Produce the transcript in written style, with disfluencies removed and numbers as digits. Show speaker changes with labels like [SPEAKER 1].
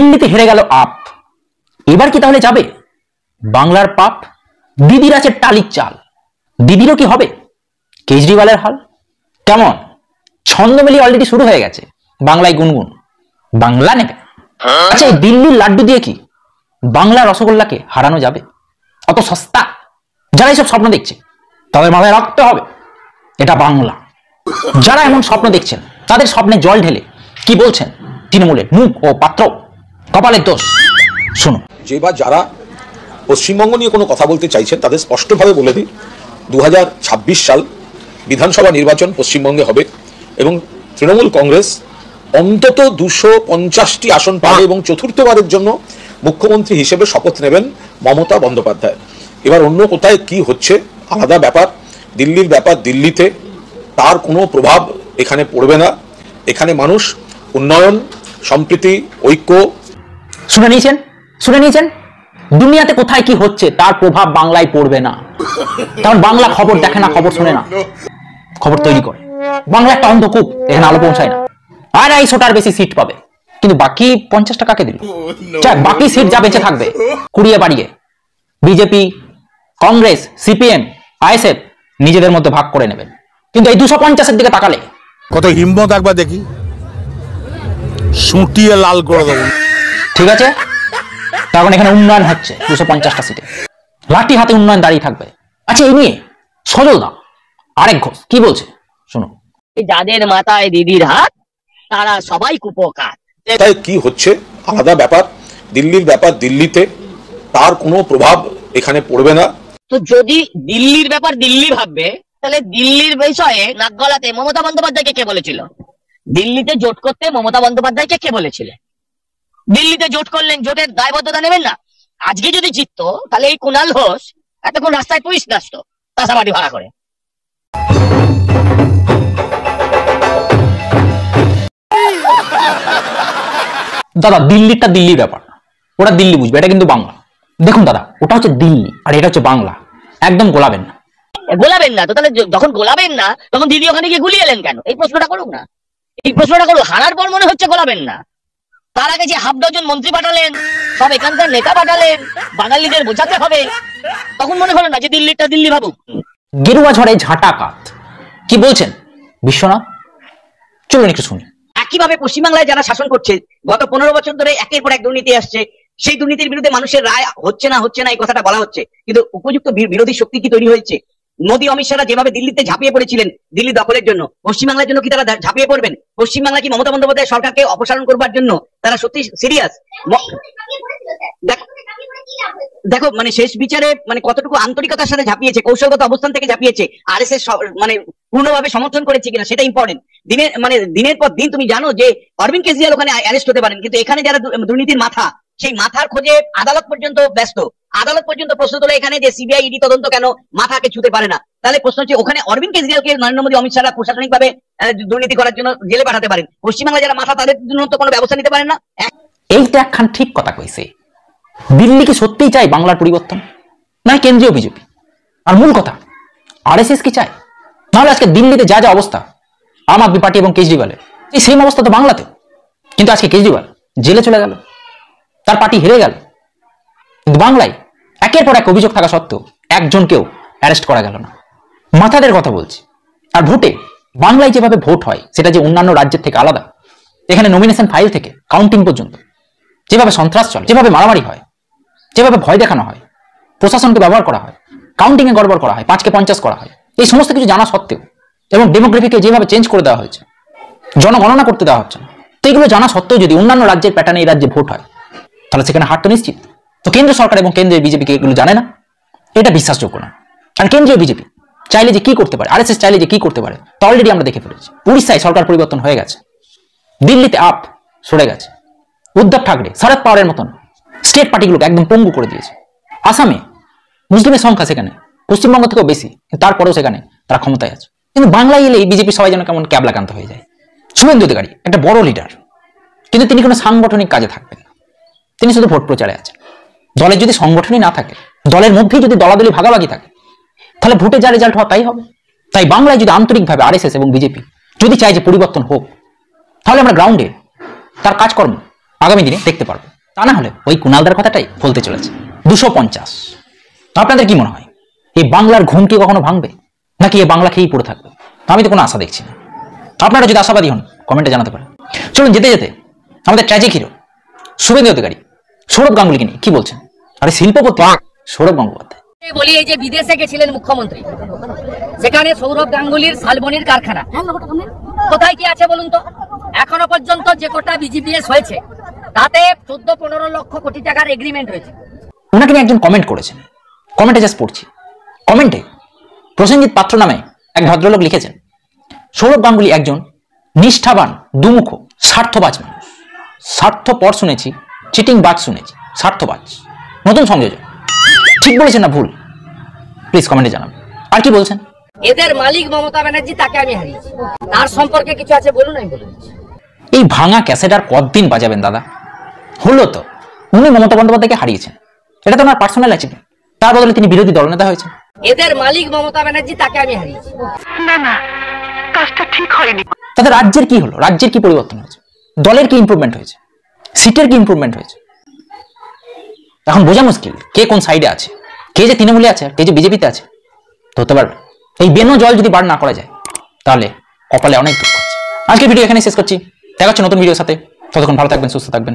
[SPEAKER 1] দিল্লিতে হেরে গেল আপ, এবার কি তাহলে যাবে বাংলার পাপ? দিদির আছে টালির চাল, দিদিরও কি হবে কেজরিওয়ালের হাল? কেমন ছন্দমেলি অলরেডি শুরু হয়ে গেছে, বাংলায় গুনগুন, বাংলা নেবে। আচ্ছা, এই দিল্লির লাড্ডু দিয়ে কি বাংলা রসগোল্লাকে হারানো যাবে? অত সস্তা? যারা এইসব স্বপ্ন দেখছে তাদের মাথায় রাখতে হবে এটা বাংলা। যারা এমন স্বপ্ন দেখছেন তাদের স্বপ্নে জল ঢেলে কি বলছেন তৃণমূলের মুখ ও পাত্র, কপালের দোষ শুনুন।
[SPEAKER 2] যে বা যারা পশ্চিমবঙ্গ নিয়ে কোনো কথা বলতে চাইছেন তাদের স্পষ্টভাবে বলে দিই, 2026 সাল বিধানসভা নির্বাচন পশ্চিমবঙ্গে হবে এবং তৃণমূল কংগ্রেস অন্তত 250টি আসন পাবে এবং চতুর্থবারের জন্য মুখ্যমন্ত্রী হিসেবে শপথ নেবেন মমতা বন্দ্যোপাধ্যায়। এবার অন্য কোথায় কি হচ্ছে আলাদা ব্যাপার, দিল্লির ব্যাপার দিল্লিতে, তার কোনো প্রভাব এখানে পড়বে না। এখানে মানুষ উন্নয়ন, সম্প্রীতি, ঐক্য।
[SPEAKER 1] শুনে নিয়েছেন, দুনিয়াতে কোথায় কি হচ্ছে তার প্রভাব বাংলায় পড়বে না। কারণ বাংলা খবর দেখে না, খবর শুনে না, খবর তৈরি করে। বাংলা একটা অন্ধকূপ, এখানে আলো পৌঁছায় না। 250টার বেশি সিট পাবে, কিন্তু বাকি 50টা কাকে দিল? বাকি সিট যা বেঁচে থাকবে কুড়িয়ে বাড়িয়ে বিজেপি, কংগ্রেস, সিপিএম, আইএসএফ নিজেদের মধ্যে ভাগ করে নেবেন। কিন্তু এই 250-এর দিকে তাকালে
[SPEAKER 3] কত হিম্মত একবার দেখি, সুটিয়ে লাল করে দেবো।
[SPEAKER 1] ঠিক আছে, তখন এখানে উন্নয়ন হচ্ছে 250টা সিটে, লাঠি হাতে উন্নয়ন দাঁড়িয়ে থাকবে। আচ্ছা, এই নিয়ে সজলদা আরেক ঘোষ কি বলছে শুনুন।
[SPEAKER 4] যাদের মাথায় দিদির হাত তারা সবাই কুপোকাত।
[SPEAKER 2] তাই কি হচ্ছে আলাদা ব্যাপার, দিল্লির ব্যাপার দিল্লিতে, তার কোনো প্রভাব এখানে পড়বে না।
[SPEAKER 4] তো যদি দিল্লির ব্যাপার দিল্লি ভাববে, তাহলে দিল্লির বিষয়ে নাক গলাতে মমতা বন্দ্যোপাধ্যায়কে কে বলেছিল? দিল্লিতে জোট করতে মমতা বন্দ্যোপাধ্যায়কে কে বলেছিল? দিল্লিতে জোট করলেন, জোটের দায়বদ্ধতা নেবেন না? আজকে যদি জিততো তাহলে এই কুণাল ঘোষ এতক্ষণ রাস্তায় পুলিশ আসতো তাসাবাড়ি ভাড়া করে।
[SPEAKER 1] দাদা, দিল্লিটা দিল্লির ব্যাপার, ওরা দিল্লি বুঝবে, এটা কিন্তু বাংলা। দেখুন দাদা, ওটা হচ্ছে দিল্লি আর এটা হচ্ছে বাংলা, একদম গোলাবেন না।
[SPEAKER 4] গোলাবেন না তো তাহলে যখন গোলাবেন না তখন দিদি ওখানে গিয়ে গুলিয়ে এলেন কেন? এই প্রশ্নটা করুক না, এই প্রশ্নটা করুক। হারার পর মনে হচ্ছে গোলাবেন না, তার আগে যে হাফ ডজন মন্ত্রী পাঠালেন, সব এখানকার নেতা পাঠালেন, বাঙালিদের বোঝাতে হবে, তখন মনে হলো না যে দিল্লিটা দিল্লি ভাবুক।
[SPEAKER 1] গেরুয়া ঝড়ে ঝাঁটা কাত, কি বলছেন বিশ্বনাথ? চলুন একটু শুনি।
[SPEAKER 5] একইভাবে পশ্চিমবাংলায় যারা শাসন করছে গত 15 বছর ধরে একের পর এক দুর্নীতি আসছে, সেই দুর্নীতির বিরুদ্ধে মানুষের রায় হচ্ছে না এই কথাটা বলা হচ্ছে, কিন্তু উপযুক্ত বিরোধী শক্তি কি তৈরি হয়েছে? মোদী, অমিত শাহরা যেভাবে দিল্লিতে ঝাঁপিয়ে পড়েছিলেন দিল্লি দখলের জন্য, পশ্চিমবাংলার জন্য কি তারা ঝাঁপিয়ে পড়বেন? পশ্চিমবাংলা কি মমতা বন্দ্যোপাধ্যায় সরকারকে অপসারণ করবার জন্য তারা সত্যি সিরিয়াস? দেখো, মানে শেষ বিচারে মানে কতটুকু আন্তরিকতার সাথে ঝাঁপিয়েছে, কৌশলগত অবস্থান থেকে ঝাঁপিয়েছে, আরএসএস মানে পূর্ণভাবে সমর্থন করেছে কিনা সেটা ইম্পর্টেন্ট। দিনের পর দিন তুমি জানো যে অরবিন্দ কেজরিওয়াল ওখানে অ্যারেস্ট হতে পারেন, কিন্তু এখানে যারা দুর্নীতির মাথা, সেই মাথার খোঁজে আদালত পর্যন্ত ব্যস্ত। আদালত পর্যন্ত প্রশ্ন তোলে এখানে যে সিবিআই ইডি তদন্ত কেন মাথাকে ছুতে পারে না? তাহলে প্রশ্ন হচ্ছে, ওখানে অরবিন্দ কেজরিওয়ালকে নরেন্দ্র মোদী, অমিত শাহরা প্রশাসনিক ভাবে দুর্নীতি করার জন্য জেলে পাঠাতে পারেন, পশ্চিমবাংলা যারা মাথা তাদের জন্য তো কোনো ব্যবস্থা নিতে পারেন না।
[SPEAKER 1] এইটা একখান ঠিক কথা কইছে। দিল্লি কি সত্যিই চাই বাংলার পরিবর্তন, না কেন্দ্রীয় বিজেপি? আর মূল কথা, আরএসএস কি চায়? নাহলে আজকে দিল্লিতে যা যা অবস্থা আম আদমি পার্টি এবং কেজরিওয়ালের, এই সেম অবস্থা তো বাংলাতে। কিন্তু আজকে কেজরিওয়াল জেলে চলে গেল, তার পার্টি হেরে গেল, কিন্তু বাংলায় একের পর এক অভিযোগ থাকা সত্ত্বেও একজনকেও অ্যারেস্ট করা গেল না। মাথাদের কথা বলছি। আর ভোটে বাংলায় যেভাবে ভোট হয় সেটা যে অন্যান্য রাজ্যের থেকে আলাদা। এখানে নমিনেশন ফাইল থেকে কাউন্টিং পর্যন্ত যেভাবে সন্ত্রাস চলে, যেভাবে মারামারি হয়, যেভাবে ভয় দেখানো হয়, প্রশাসনকে ব্যবহার করা হয়, কাউন্টিং এ গড়বড় করা হয়, 5কে 50 করা হয়, এই সমস্ত কিছু জানা সত্ত্বেও, এবং ডেমোগ্রাফিকে যেভাবে চেঞ্জ করে দেওয়া হয়েছে, জনগণনা করতে দেওয়া হচ্ছে না, তো এগুলো জানা সত্ত্বেও যদি অন্যান্য রাজ্যের প্যাটার্নে এই রাজ্যে ভোট হয়, তাহলে সেখানে হার তো নিশ্চিত। তো কেন্দ্র সরকার এবং কেন্দ্রীয় বিজেপিকে এগুলো জানে না, এটা বিশ্বাসযোগ্য না। আর কেন্দ্রীয় বিজেপি চাইলে যে কি করতে পারে, আরএসএস চাইলে যে কি করতে পারে, তা অলরেডি আমরা দেখে ফেলেছি। উড়িষ্যায় সরকার পরিবর্তন হয়ে গেছে, দিল্লিতে আপ সরে গেছে, উদ্ধব ঠাকরে, শরদ পাওয়ারের মতন স্টেট পার্টিগুলোকে একদম পঙ্গু করে দিয়েছে। আসামে মুসলিমের সংখ্যা সেখানে পশ্চিমবঙ্গ থেকেও বেশি, তারপরেও সেখানে তারা ক্ষমতায় আছে। কিন্তু বাংলায় এলে বিজেপি সবাই যেন কেমন ক্যাবলাকান্ত হয়ে যায়। শুভেন্দু অধিকারী একটা বড় লিডার, কিন্তু তিনি কোনো সাংগঠনিক কাজে থাকবেন না, তিনি শুধু ভোট প্রচারে আছেন। দলের যদি সংগঠনই না থাকে, দলের মধ্যেই যদি দলাদলি ভাগাভাগি থাকে, তাহলে ভোটে যা রেজাল্ট হওয়া তাই হবে। তাই বাংলায় যদি আন্তরিকভাবে আরএসএস এবং বিজেপি যদি চায় যে পরিবর্তন হোক, তাহলে আমরা গ্রাউন্ডে তার কাজকর্ম আগামী দিনে দেখতে পারবো। তা না হলে ওই কুণালদার কথাটাই বলতে চলেছে 250। আপনাদের কি মনে হয় এই বাংলার ঘুম কি কখনো ভাঙবে, নাকি এই বাংলা খেয়েই পড়ে থাকবে? আমি তো কোনো আশা দেখছি না। আপনারা যদি আশাবাদী হন কমেন্টে জানাতে পারেন। চলুন যেতে যেতে আমাদের ট্র্যাজিক হিরো শুভেন্দু অধিকারী সৌরভ গাঙ্গুলিকে নিয়ে কি বলছেন। আরে শিল্পপতি সৌরভ গঙ্গোপাধ্যায়
[SPEAKER 6] বলি, এই যে বিদেশে গেছিলেন মুখ্যমন্ত্রী, সেখানে সৌরভ গাঙ্গুলির শালবনির কারখানা কোথায় কি আছে বলুন তো? এখনো পর্যন্ত যে কোটা বিজিপিএস হয়েছে তাতে 14-15 লক্ষ কোটি টাকার এগ্রিমেন্ট হয়েছে।
[SPEAKER 1] ওনাকে নিয়ে একজন কমেন্ট করেছেন, কমেন্টে জাস্ট পড়ছি। কমেন্টে প্রসেনজিৎ পাত্র নামে এক ভদ্রলোক লিখেছেন, সৌরভ গাঙ্গুলি একজন নিষ্ঠাবান, দুমুখ, স্বার্থবাজ মানুষ। স্বার্থপর শুনেছি, চিটিং বাজ শুনেছি, স্বার্থবাজ। নতুন সংযোজন, ঠিক বলেছেন না ভুল? প্লিজ কমেন্টে জানাবেন। আর কি বলছেন?
[SPEAKER 6] এদের মালিক মমতা ব্যানার্জি, তাকে আমি হারিয়েছি। তার সম্পর্কে কিছু আছে বলুন, আমি বলে দিচ্ছি।
[SPEAKER 1] এই ভাঙা ক্যাসেট আর কতদিন বাজাবেন দাদা? হলো তো, উনি মমতা বন্দ্যোপাধ্যায়কে হারিয়েছেন, এটা তো ওনার পার্সোনাল অ্যাচিভমেন্ট। তার বদলে তিনি বিরোধী দলনেতা হয়েছেন।
[SPEAKER 6] এদের মালিক মমতা ব্যানার্জি, তাকে আমি হারিয়েছি। কাজটা ঠিক হয়নি।
[SPEAKER 1] তাদের রাজ্যের কি হলো? রাজ্যের কি পরিবর্তন হয়েছে? দলের কি ইমপ্রুভমেন্ট হয়েছে? সিটের কি ইমপ্রুভমেন্ট হয়েছে? এখন বোঝা মুশকিল কে কোন সাইডে আছে, কে যে তৃণমূলে আছে, কে যে বিজেপিতে আছে। ধরতে পারবে এই বেনো জল যদি বার না করা যায় তাহলে কপালে অনেক দুঃখ আছে। আজকে ভিডিও এখানে শেষ করছি, দেখা হচ্ছে নতুন ভিডিওর সাথে। ততক্ষণ ভালো থাকবেন, সুস্থ থাকবেন।